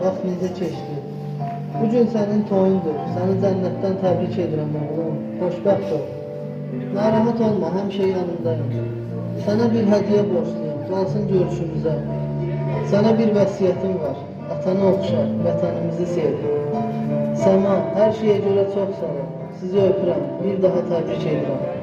vaxt necə keçdi? Bugün sənin toyundur, səni cənnətdən təbrik edirəm oğlum, xoşbəxt ol. Narahat olma, həmişə yanındayım. Sənə bir hədiyyə borçluyum, qalsın görüşümüzə. Sənə bir vəsiyyətim var, atana oxşar, vətənimizi sevdim. Səma, hər şeyə görə çox sağ ol, sizi öpürəm, bir daha təbrik edirəm.